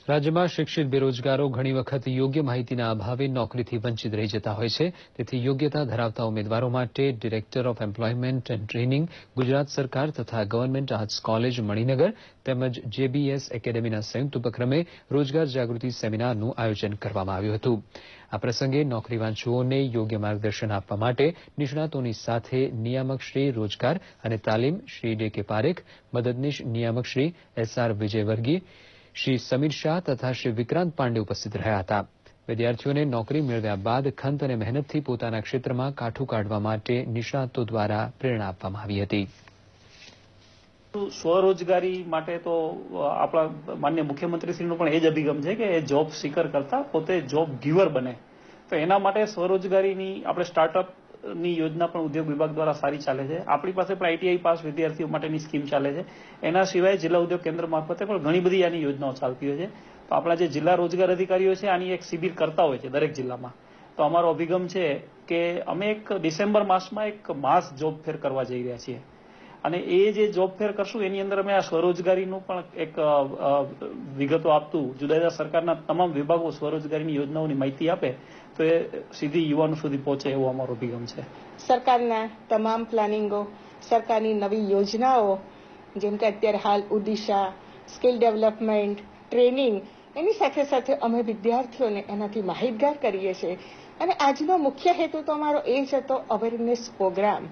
રાજ્યમાં શિક્ષિત બેરોજગારો ઘણી વખત યોગ્ય માહિતીના અભાવે નોકરીથી વંચિત રહી જતા હોય છે. તેથી યોગ્યતા ધરાવતા ઉમેદવારો માટે director of employment and training, Gujarat સરકાર તથા ગવર્નમેન્ટ આર્ટ્સ કોલેજ મણિનગર તેમજ જેબીએસ એકેડેમીના સંયુક્ત ઉપક્રમે રોજગાર જાગૃતિ સેમિનારનું આયોજન કરવામાં આવ્યું હતું. આ પ્રસંગે નોકરીવાંચુઓને યોગ્ય માર્ગદર્શન આપવા માટે નિષ્ણાતોની સાથે નિયામક શ્રી રોજગાર અને તાલીમ શ્રી ડી કે પારેખ, મદદનીશ નિયામક શ્રી એસઆર વિજયવર્ગી, શ્રી સમીર શાહ તથા શ્રી વિક્રાંત પાંડે ઉપસ્થિત રહ્યા હતા. વિદ્યાર્થીઓને નોકરી મેળવ્યા બાદ ખંત અને મહેનતથી પોતાના ક્ષેત્રમાં કાઠું કાઢવા માટે નિષ્ણાતો દ્વારા પ્રેરણા આપવામાં આવી હતી. સ્વરોજગારી માટે તો આપણા માનનીય મુખ્યમંત્રીશ્રીનો પણ એ જ અભિગમ છે કે એ જોબ સીકર કરતા પોતે જોબ ગીવર બને. તો એના માટે સ્વરોજગારીની આપણે સ્ટાર્ટઅપની યોજના પણ ઉદ્યોગ વિભાગ દ્વારા સારી ચાલે છે. આપણી પાસે પણ આઈટીઆઈ પાસ વિદ્યાર્થીઓ માટેની સ્કીમ ચાલે છે. એના સિવાય જિલ્લા ઉદ્યોગ કેન્દ્ર મારફતે પણ ઘણી બધી આની યોજનાઓ ચાલતી હોય છે. તો આપણા જે જિલ્લા રોજગાર અધિકારીઓ છે આની એક શિબિર કરતા હોય છે દરેક જિલ્લામાં. તો અમારો અભિગમ છે કે અમે એક ડિસેમ્બર માસમાં એક માસ જોબ ફેર કરવા જઈ રહ્યા છીએ. અને એ જે જોબ ફેર કરશું એની અંદર અમે આ સ્વરોજગારીનું પણ એક વિગતો આપતું જુદા જુદા સરકારના તમામ વિભાગો સ્વરોજગારીની યોજનાઓની માહિતી આપે તો એ સીધી યુવાનો સુધી પહોંચે એવો અમારો અભિગમ છે. સરકારના તમામ પ્લાનિંગો, સરકારની નવી યોજનાઓ જેમ કે અત્યારે હાલ ઉદિશા, સ્કિલ ડેવલપમેન્ટ, ટ્રેનિંગ, એની સાથે સાથે અમે વિદ્યાર્થીઓને એનાથી માહિતગાર કરીએ છીએ. અને આજનો મુખ્ય હેતુ તો અમારો એ જ હતો અવેરનેસ પ્રોગ્રામ